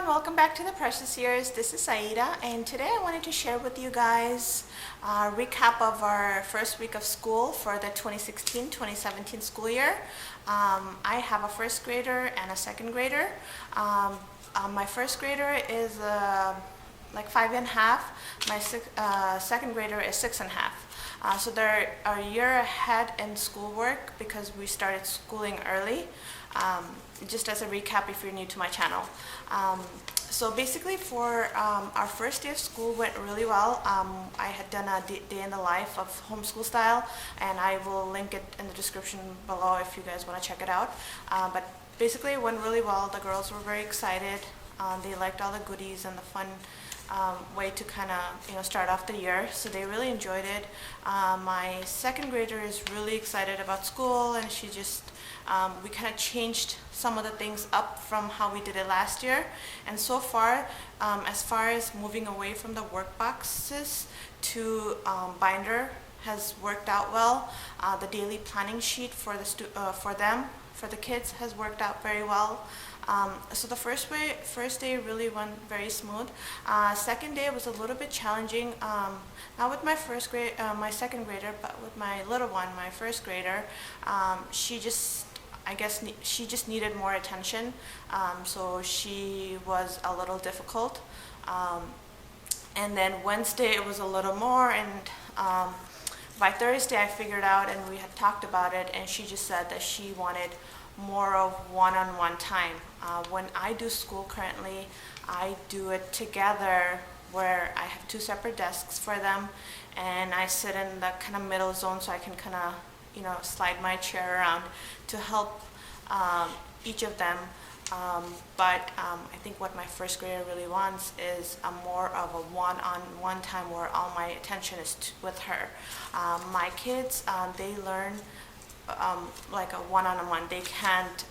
everyone, welcome back to the Precious Years. This is Saida, and today I wanted to share with you guys a recap of our first week of school for the 2016-2017 school year. I have a first grader and a second grader. My first grader is like 5.5. My second grader is 6.5. So they're a year ahead in schoolwork because we started schooling early. Just as a recap if you're new to my channel. So basically for our first day of school went really well. I had done a day in the life of homeschool style, and I will link it in the description below if you guys want to check it out. But basically it went really well. The girls were very excited. They liked all the goodies and the fun way to kind of start off the year, so they really enjoyed it. My second grader is really excited about school, and she just we kind of changed some of the things up from how we did it last year, and so far as moving away from the workboxes to binder has worked out well. The daily planning sheet for the kids has worked out very well. So the first day really went very smooth. Second day was a little bit challenging, not with my second grader, but with my little one, my first grader. She just needed more attention, so she was a little difficult. And then Wednesday it was a little more, and by Thursday I figured out, and we had talked about it, and she just said that she wanted more of one-on-one time. When I do school currently, I do it together where I have two separate desks for them, and I sit in the kind of middle zone so I can kind of slide my chair around to help each of them. But I think what my first grader really wants is more of a one-on-one time where all my attention is with her. My kids, they learn like a one-on-one. They can't,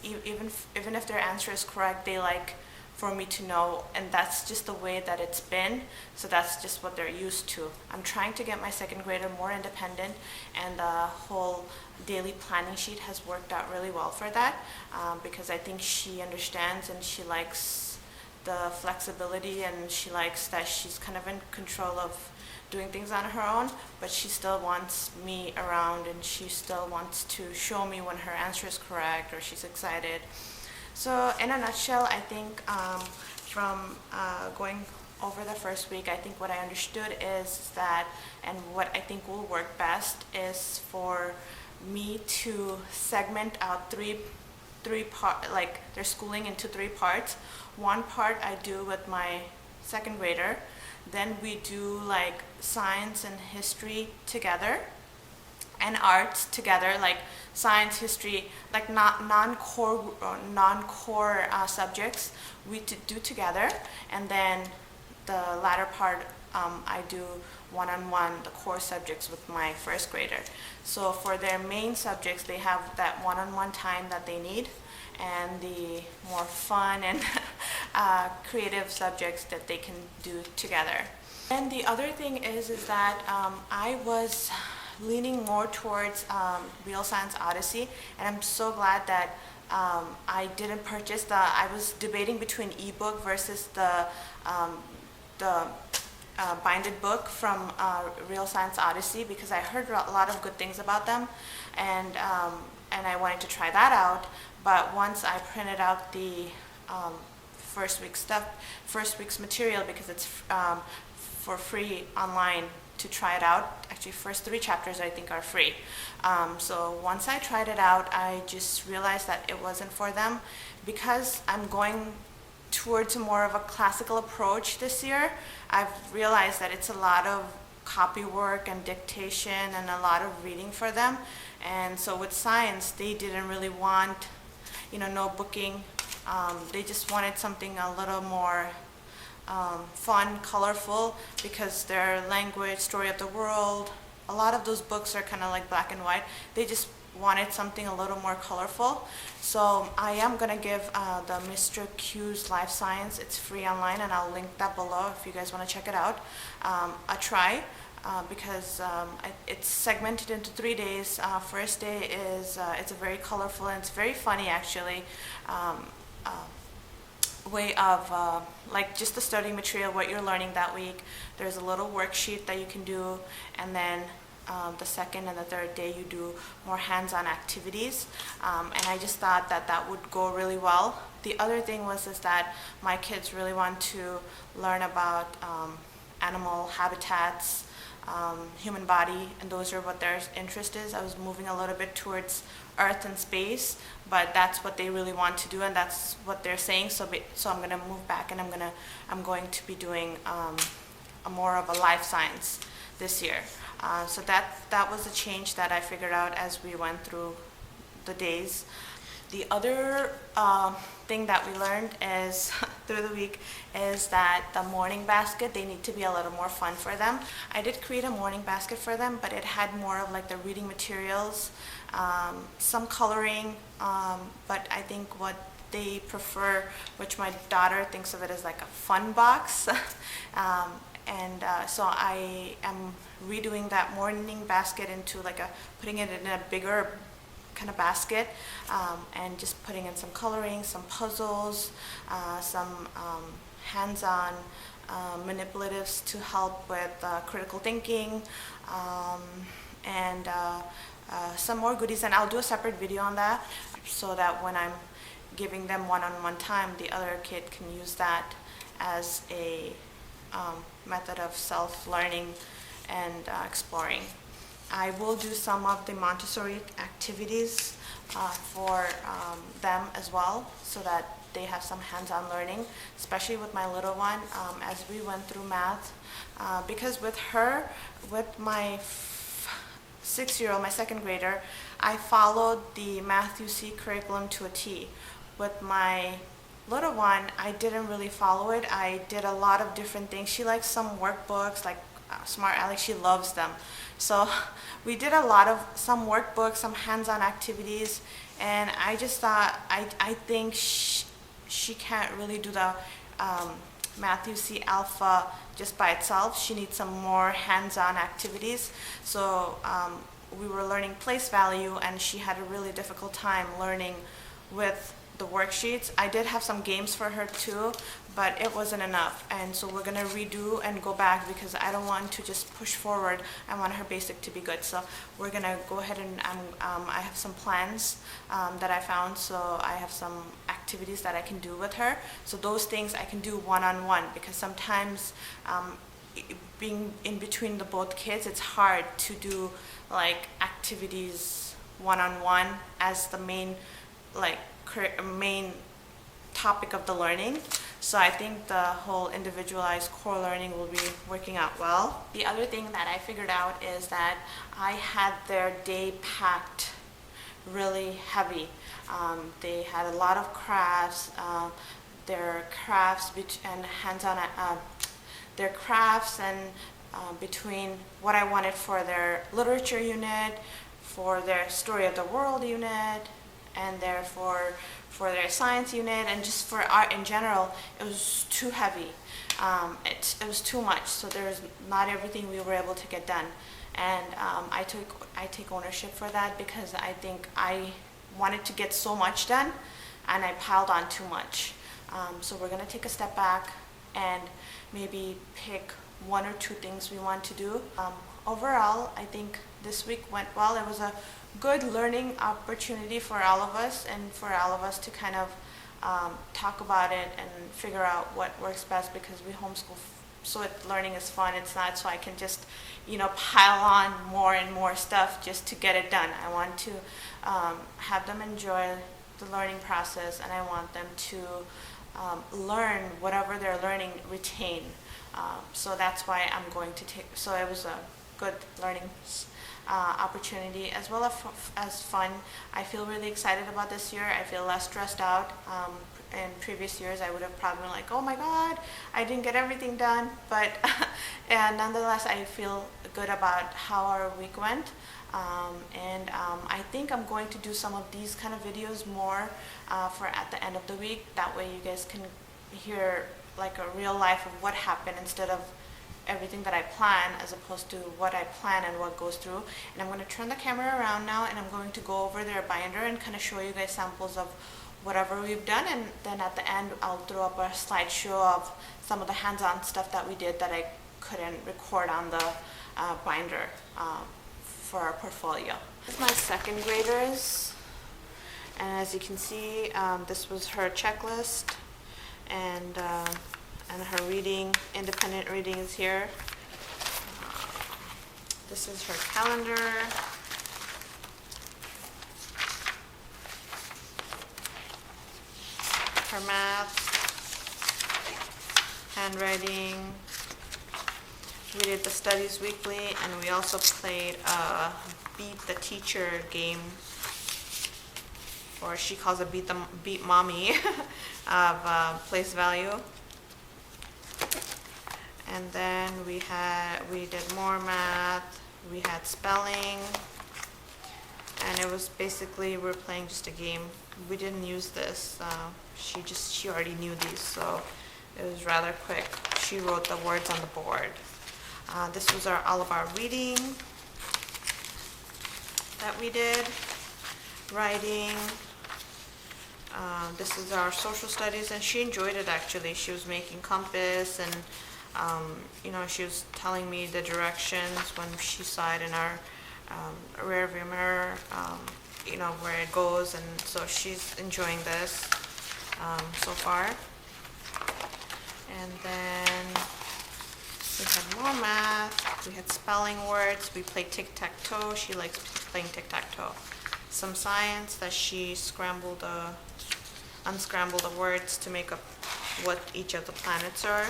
even if their answer is correct, they like for me to know, and that's just the way that it's been, so that's just what they're used to. I'm trying to get my second grader more independent, and the whole daily planning sheet has worked out really well for that, because I think she understands and she likes the flexibility, and she likes that she's kind of in control of doing things on her own, but she still wants me around, and she still wants to show me when her answer is correct or she's excited. So in a nutshell, I think from going over the first week, I think what I understood is that, and what I think will work best is for me to segment out three part, like their schooling into three parts. One part I do with my second grader, then we do like science and history together, and arts together, like science, history, like non-core subjects we do together, and then the latter part I do one-on-one, the core subjects with my first grader. So for their main subjects, they have that one-on-one time that they need, and the more fun and creative subjects that they can do together. And the other thing is that I was leaning more towards Real Science Odyssey, and I'm so glad that I didn't purchase I was debating between ebook versus the binded book from Real Science Odyssey, because I heard a lot of good things about them, and I wanted to try that out. But once I printed out the first week's material, because it's for free online to try it out. Actually, first 3 chapters I think are free. So once I tried it out, I just realized that it wasn't for them, because I'm going towards more of a classical approach this year. I've realized that it's a lot of copy work and dictation and a lot of reading for them, and so with science they didn't really want no booking. They just wanted something a little more fun, colorful, because their language, story of the world, a lot of those books are kind of like black and white. They just wanted something a little more colorful. So I am going to give the Mr. Q's Life Science, it's free online, and I'll link that below if you guys want to check it out, a try, because it's segmented into 3 days. First day is it's a very colorful, and it's very funny actually. way of like just the study material, what you're learning that week. There's a little worksheet that you can do, and then the second and the third day you do more hands-on activities, and I just thought that that would go really well. The other thing was is that my kids really want to learn about animal habitats, human body, and those are what their interest is. I was moving a little bit towards Earth and space, but that's what they really want to do, and that's what they're saying. So I'm going to move back, and I'm going to be doing a more of a life science this year. So that was a change that I figured out as we went through the days. The other thing that we learned is through the week is that the morning basket, they need to be a little more fun for them. I did create a morning basket for them, but it had more of like the reading materials, some coloring, but I think what they prefer, which my daughter thinks of it as like a fun box. So I am redoing that morning basket into like putting it in a bigger kind of basket, and just putting in some coloring, some puzzles, some hands-on manipulatives to help with critical thinking, and some more goodies. And I'll do a separate video on that so that when I'm giving them one-on-one time, the other kid can use that as a method of self-learning and exploring. I will do some of the Montessori activities for them as well, so that they have some hands-on learning, especially with my little one, as we went through math. Because with my 6-year-old, my second grader, I followed the Math UC curriculum to a T. With my little one, I didn't really follow it. I did a lot of different things. She likes some workbooks, like Smart Alex, she loves them. So we did some workbooks, some hands-on activities, and I just thought, I think she can't really do the Math UC Alpha just by itself. She needs some more hands-on activities. So we were learning place value, and she had a really difficult time learning with the worksheets. I did have some games for her too, but it wasn't enough, and so we're gonna redo and go back because I don't want to just push forward. I want her basic to be good, so we're gonna go ahead and I have some plans that I found, so I have some activities that I can do with her. So those things I can do one-on-one, because sometimes being in between the both kids, it's hard to do like activities one-on-one as the main topic of the learning. So I think the whole individualized core learning will be working out well. The other thing that I figured out is that I had their day packed really heavy. They had a lot of crafts, their crafts and hands-on, their crafts and between what I wanted for their literature unit, for their story of the world unit, and therefore for their science unit, and just for art in general, it was too heavy. It was too much, so there's not everything we were able to get done. And I take ownership for that, because I think I wanted to get so much done and I piled on too much. So we're gonna take a step back and maybe pick 1 or 2 things we want to do. Overall, I think this week went well. It was a good learning opportunity for all of us, and for all of us to kind of talk about it and figure out what works best, because we homeschool so learning is fun. It's not so I can just pile on more and more stuff just to get it done. I want to have them enjoy the learning process, and I want them to learn whatever they're learning, retain. So that's why I'm going to take, so it was a good learning opportunity as well as fun. I feel really excited about this year. I feel less stressed out. In previous years, I would have probably been like, oh my God, I didn't get everything done. But and nonetheless, I feel good about how our week went. I think I'm going to do some of these kind of videos more for at the end of the week. That way you guys can hear like a real life of what happened, instead of everything that I plan, as opposed to what I plan and what goes through. And I'm going to turn the camera around now, and I'm going to go over their binder and kind of show you guys samples of whatever we've done, and then at the end I'll throw up a slideshow of some of the hands-on stuff that we did that I couldn't record on the binder for our portfolio. This is my second graders, and as you can see, this was her checklist, and her reading, independent reading is here. This is her calendar. Her math, handwriting. We did the studies weekly, and we also played a Beat the Teacher game, or she calls it Beat Mommy, of place value. And then we did more math. We had spelling, and it was basically we were playing just a game. We didn't use this. She already knew these, so it was rather quick. She wrote the words on the board. This was all of our reading that we did, writing. This is our social studies, and she enjoyed it actually. She was making compass, and she was telling me the directions when she saw it in our rear view mirror, where it goes, and so she's enjoying this so far. And then we had more math, we had spelling words, we played tic-tac-toe. She likes playing tic-tac-toe. Some science that she unscrambled the words to make up what each of the planets are.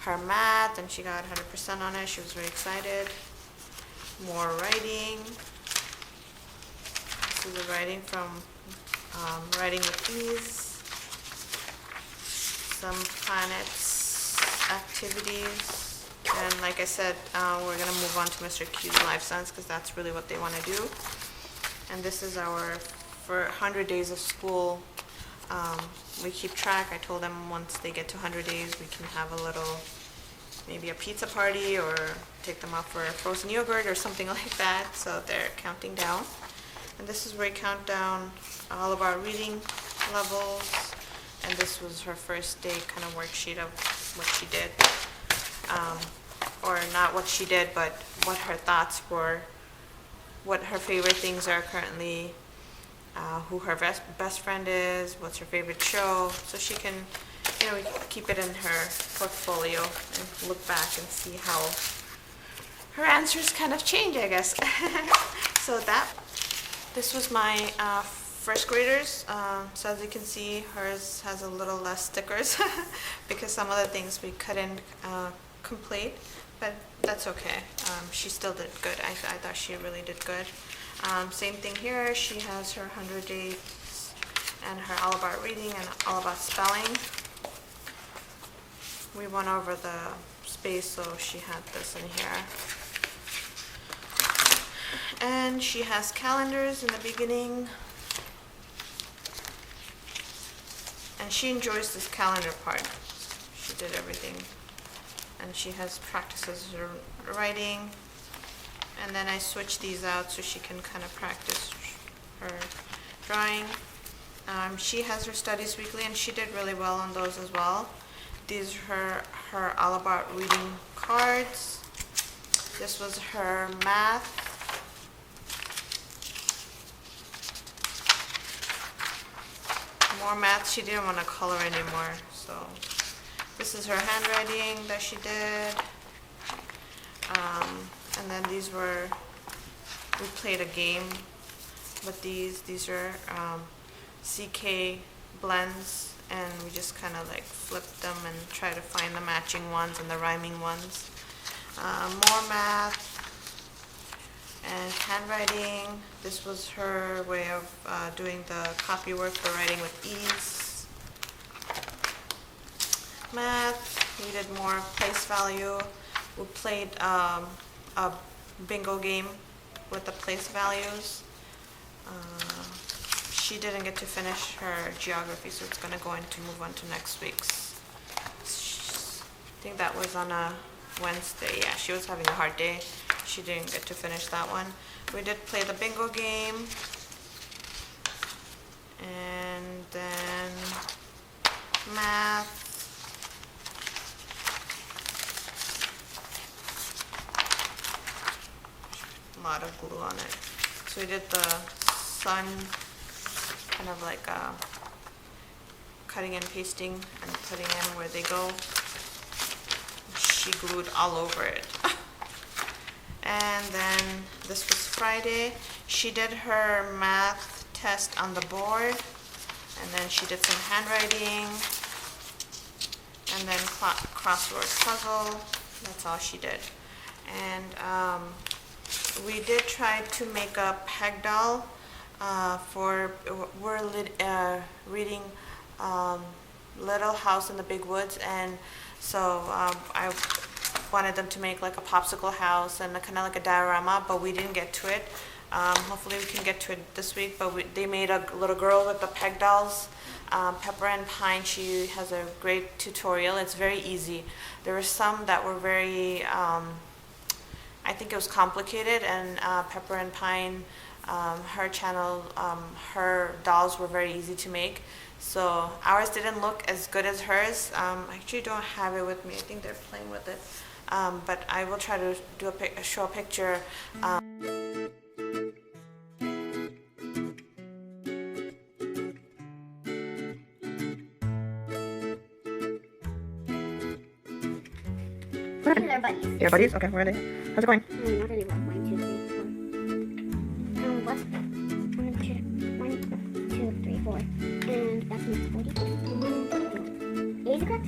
Her math, and she got 100% on it. She was very excited. More writing. This is the writing from Writing with Ease. Some planets activities, and like I said, we're going to move on to Mr. Q's Life Science because that's really what they want to do. And this is for 100 days of school. We keep track. I told them once they get to 100 days, we can have a little, maybe a pizza party, or take them out for a frozen yogurt or something like that. So they're counting down. And this is where we count down all of our reading levels. And this was her first day kind of worksheet of what she did. Or not what she did, but what her thoughts were, what her favorite things are currently, who her best friend is, what's her favorite show, so she can, keep it in her portfolio and look back and see how her answers kind of change, I guess. So this was my first graders. So as you can see, hers has a little less stickers because some of the things we couldn't complete, but that's okay. She still did good. I thought she really did good. Same thing here. She has her 100 days and her all about reading and all about spelling. We went over the space, so she had this in here. And she has calendars in the beginning. And she enjoys this calendar part. She did everything. And she has practices her writing. And then I switch these out so she can kind of practice her drawing. She has her studies weekly, and she did really well on those as well. These are her all about reading cards. This was her math. More math. She didn't want to color anymore, so this is her handwriting that she did. And then we played a game with these are CK blends, and we just kind of like flipped them and try to find the matching ones and the rhyming ones. More math and handwriting. This was her way of doing the copy work for Writing with Ease. Math, we did more place value. We played a bingo game with the place values. She didn't get to finish her geography, so it's going to move on to next week's. I think that was on a Wednesday. Yeah, she was having a hard day. She didn't get to finish that one. We did play the bingo game. And then math. A lot of glue on it. So we did the sun, kind of like cutting and pasting and putting in where they go. She glued all over it. And then this was Friday. She did her math test on the board, and then she did some handwriting, and then crossword puzzle. That's all she did. And we did try to make a peg doll we're reading Little House in the Big Woods, and so I wanted them to make like a popsicle house and kind of like a diorama, but we didn't get to it. Hopefully we can get to it this week, but they made a little girl with the peg dolls. Pepper and Pine, she has a great tutorial. It's very easy. There were some that were very, I think it was complicated, and Pepper and Pine, her channel, her dolls were very easy to make. So ours didn't look as good as hers. I actually don't have it with me. I think they're playing with it. But I will try to do show a picture. What are buddies? Your buddies? Okay, where are they? How's it going? Not really well. 1, 2, 3, 4. What? 1, 2, 3, 4. And that's next 40. A is it correct?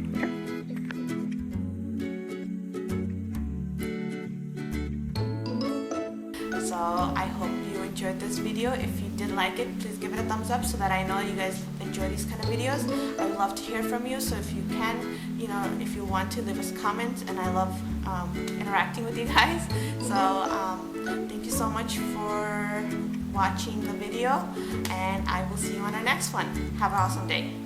So I hope you enjoyed this video. If you did like it, please give it a thumbs up so that I know you guys enjoy these kind of videos. I would love to hear from you. So if you can, if you want to, leave us comments, and I love interacting with you guys. So thank you so much for watching the video, and I will see you on our next one. Have an awesome day.